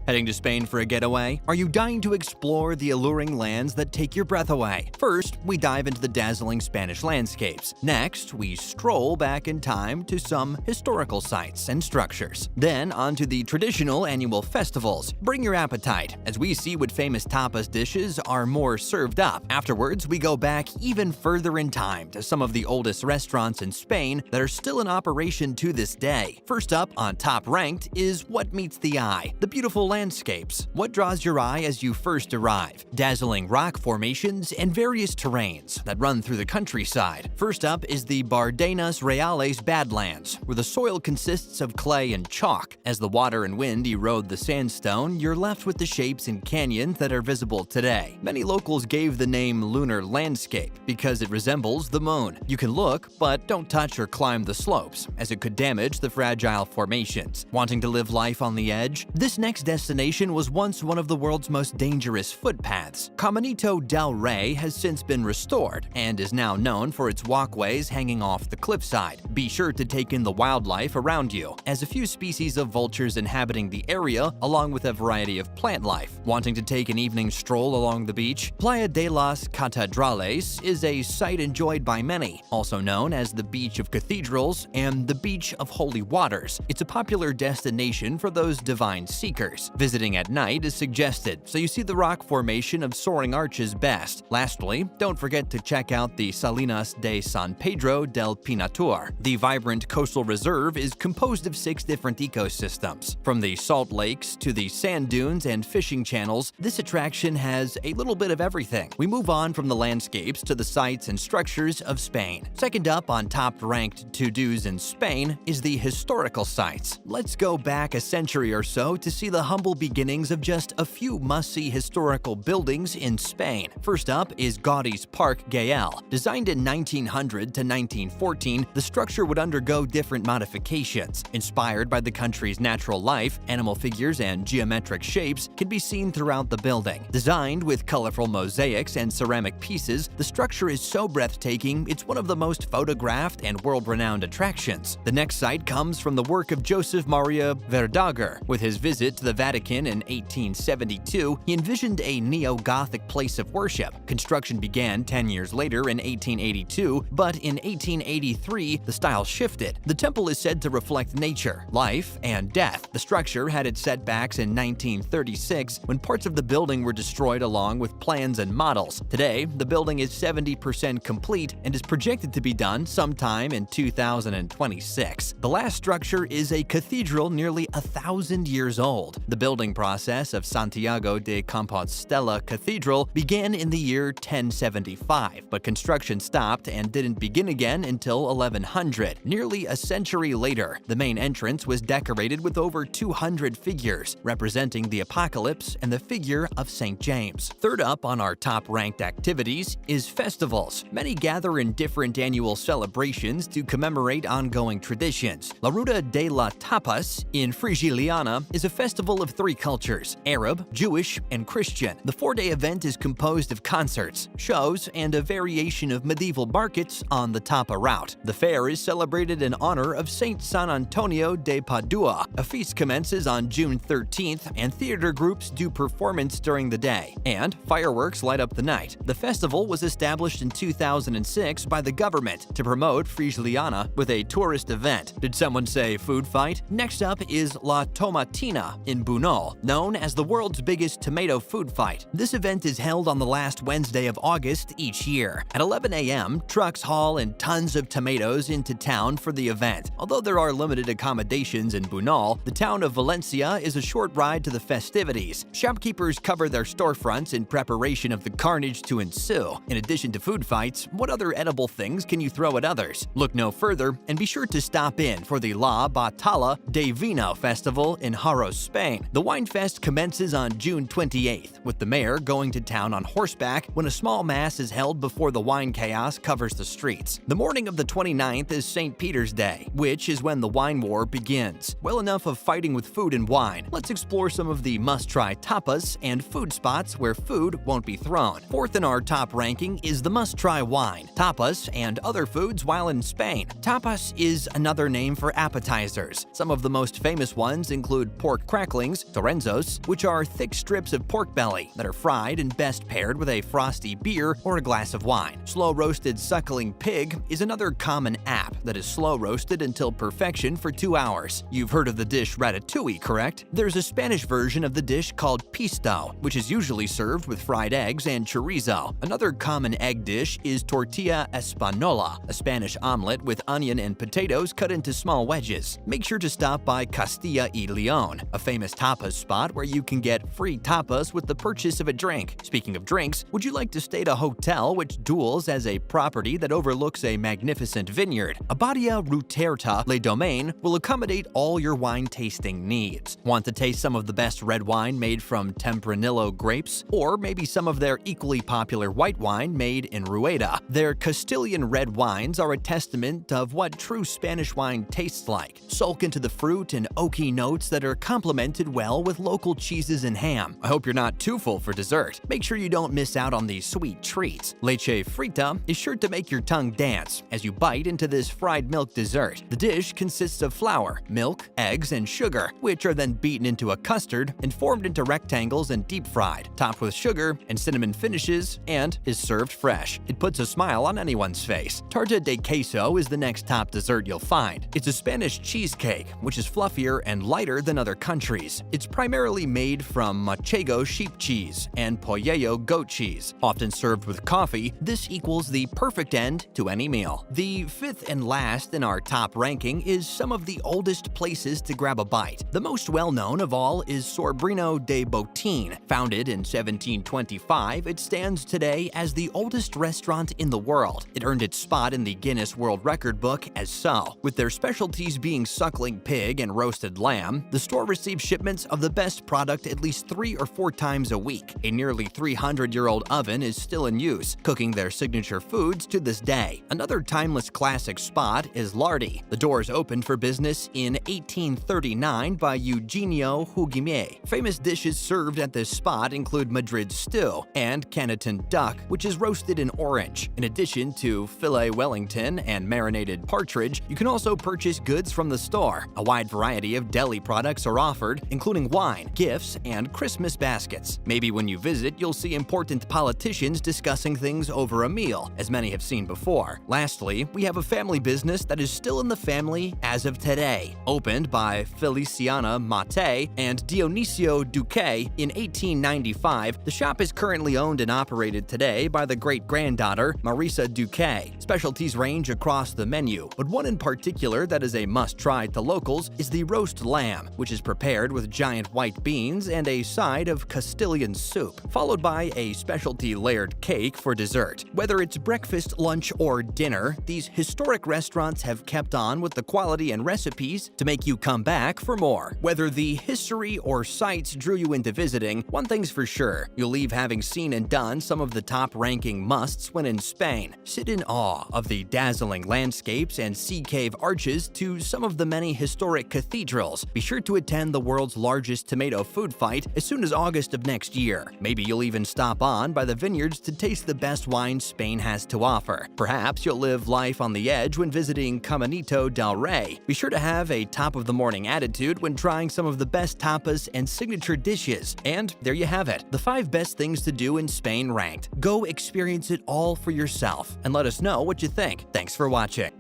Heading to Spain for a getaway? Are you dying to explore the alluring lands that take your breath away? First, we dive into the dazzling Spanish landscapes. Next, we stroll back in time to some historical sites and structures. Then, onto the traditional annual festivals. Bring your appetite, as we see what famous tapas dishes are more served up. Afterwards, we go back even further in time to some of the oldest restaurants in Spain that are still in operation to this day. First up, on top ranked, is what meets the eye: the beautiful landscapes. What draws your eye as you first arrive? Dazzling rock formations and various terrains that run through the countryside. First up is the Bardenas Reales Badlands, where the soil consists of clay and chalk. As the water and wind erode the sandstone, you're left with the shapes and canyons that are visible today. Many locals gave the name lunar landscape because it resembles the moon. You can look, but don't touch or climb the slopes, as it could damage the fragile formations. Wanting to live life on the edge? This next destination was once one of the world's most dangerous footpaths. Caminito del Rey has since been restored and is now known for its walkways hanging off the cliffside. Be sure to take in the wildlife around you, as a few species of vultures inhabiting the area, along with a variety of plant life. Wanting to take an evening stroll along the beach? Playa de las Catedrales is a site enjoyed by many, also known as the Beach of Cathedrals and the Beach of Holy Waters. It's a popular destination for those divine seekers. Visiting at night is suggested, so you see the rock formation of soaring arches best. Lastly, don't forget to check out the Salinas de San Pedro del Pinatur. The vibrant coastal reserve is composed of 6 different ecosystems. From the salt lakes to the sand dunes and fishing channels, this attraction has a little bit of everything. We move on from the landscapes to the sites and structures of Spain. Second up on top-ranked to-dos in Spain is the historical sites. Let's go back a century or so to see the humble beginnings of just a few must-see historical buildings in Spain. First up is Gaudi's Parc Güell. Designed in 1900 to 1914, the structure would undergo different modifications. Inspired by the country's natural life, animal figures and geometric shapes can be seen throughout the building. Designed with colorful mosaics and ceramic pieces, the structure is so breathtaking it's one of the most photographed and world-renowned attractions. The next site comes from the work of Joseph Maria Verdaguer. With his visit to the Vatican in 1872, he envisioned a neo-Gothic place of worship. Construction began 10 years later in 1882, but in 1883, the style shifted. The temple is said to reflect nature, life, and death. The structure had its setbacks in 1936 when parts of the building were destroyed along with plans and models. Today, the building is 70% complete and is projected to be done sometime in 2026. The last structure is a cathedral nearly 1,000 years old. The building process of Santiago de Compostela Cathedral began in the year 1075, but construction stopped and didn't begin again until 1100. Nearly a century later, the main entrance was decorated with over 200 figures, representing the apocalypse and the figure of St. James. Third up on our top-ranked activities is festivals. Many gather in different annual celebrations to commemorate ongoing traditions. La Ruta de la Tapas in Frigiliana is a festival of 3 cultures: Arab, Jewish, and Christian. The 4-day event is composed of concerts, shows, and a variation of medieval markets on the Tapa route. The fair is celebrated in honor of Saint San Antonio de Padua. A feast commences on June 13th, and theater groups do performance during the day, and fireworks light up the night. The festival was established in 2006 by the government to promote Frigiliana with a tourist event. Did someone say food fight? Next up is La Tomatina in Bunol, known as the world's biggest tomato food fight. This event is held on the last Wednesday of August each year. At 11 a.m., trucks haul in tons of tomatoes into town for the event. Although there are limited accommodations in Bunol, the town of Valencia is a short ride to the festivities. Shopkeepers cover their storefronts in preparation of the carnage to ensue. In addition to food fights, what other edible things can you throw at others? Look no further and be sure to stop in for the La Batalla de Vino Festival in Haro, Spain. The Wine Fest commences on June 28th, with the mayor going to town on horseback when a small mass is held before the wine chaos covers the streets. The morning of the 29th is St. Peter's Day, which is when the wine war begins. Well, enough of fighting with food and wine. Let's explore some of the must-try tapas and food spots where food won't be thrown. Fourth in our top ranking is the must-try wine, tapas, and other foods while in Spain. Tapas is another name for appetizers. Some of the most famous ones include pork crackling dumplings, torrenzos, which are thick strips of pork belly that are fried and best paired with a frosty beer or a glass of wine. Slow-roasted suckling pig is another common app that is slow-roasted until perfection for 2 hours. You've heard of the dish ratatouille, correct? There's a Spanish version of the dish called pisto, which is usually served with fried eggs and chorizo. Another common egg dish is tortilla española, a Spanish omelet with onion and potatoes cut into small wedges. Make sure to stop by Castilla y León, a famous tapas spot where you can get free tapas with the purchase of a drink. Speaking of drinks, would you like to stay at a hotel which duels as a property that overlooks a magnificent vineyard? Abbadia Ruterta Le Domaine will accommodate all your wine tasting needs. Want to taste some of the best red wine made from Tempranillo grapes? Or maybe some of their equally popular white wine made in Rueda? Their Castilian red wines are a testament of what true Spanish wine tastes like. Soak into the fruit and oaky notes that are complemented well with local cheeses and ham. I hope you're not too full for dessert. Make sure you don't miss out on these sweet treats. Leche frita is sure to make your tongue dance as you bite into this fried milk dessert. The dish consists of flour, milk, eggs, and sugar, which are then beaten into a custard and formed into rectangles and deep fried, topped with sugar and cinnamon finishes, and is served fresh. It puts a smile on anyone's face. Tarta de queso is the next top dessert you'll find. It's a Spanish cheesecake, which is fluffier and lighter than other countries. It's primarily made from manchego sheep cheese and pollello goat cheese. Often served with coffee, this equals the perfect end to any meal. The fifth and last in our top ranking is some of the oldest places to grab a bite. The most well-known of all is Sobrino de Botín. Founded in 1725, it stands today as the oldest restaurant in the world. It earned its spot in the Guinness World Record book as so. With their specialties being suckling pig and roasted lamb, the store receives shipments of the best product at least 3 or 4 times a week. A nearly 300-year-old oven is still in use, cooking their signature foods to this day. Another timeless classic spot is Lardi. The doors opened for business in 1839 by Eugenio Huguier. Famous dishes served at this spot include Madrid stew and Canneton duck, which is roasted in orange. In addition to filet Wellington and marinated partridge, you can also purchase goods from the store. A wide variety of deli products are offered, including wine, gifts, and Christmas baskets. Maybe when you visit, you'll see important politicians discussing things over a meal, as many have seen before. Lastly, we have a family business that is still in the family as of today. Opened by Feliciana Mate and Dionisio Duque in 1895, the shop is currently owned and operated today by the great-granddaughter Marisa Duque. Specialties range across the menu, but one in particular that is a must-try to locals is the roast lamb, which is prepared with giant white beans and a side of Castilian soup, followed by a specialty layered cake for dessert. Whether it's breakfast, lunch, or dinner, these historic restaurants have kept on with the quality and recipes to make you come back for more. Whether the history or sights drew you into visiting, one thing's for sure, you'll leave having seen and done some of the top-ranking musts when in Spain. Sit in awe of the dazzling landscapes and sea cave arches to some of the many historic cathedrals. Be sure to attend the world's largest tomato food fight as soon as August of next year. Maybe you'll even stop on by the vineyards to taste the best wine Spain has to offer. Perhaps you'll live life on the edge when visiting Caminito del Rey. Be sure to have a top-of-the-morning attitude when trying some of the best tapas and signature dishes. And there you have it, the 5 best things to do in Spain ranked. Go experience it all for yourself and let us know what you think. Thanks for watching.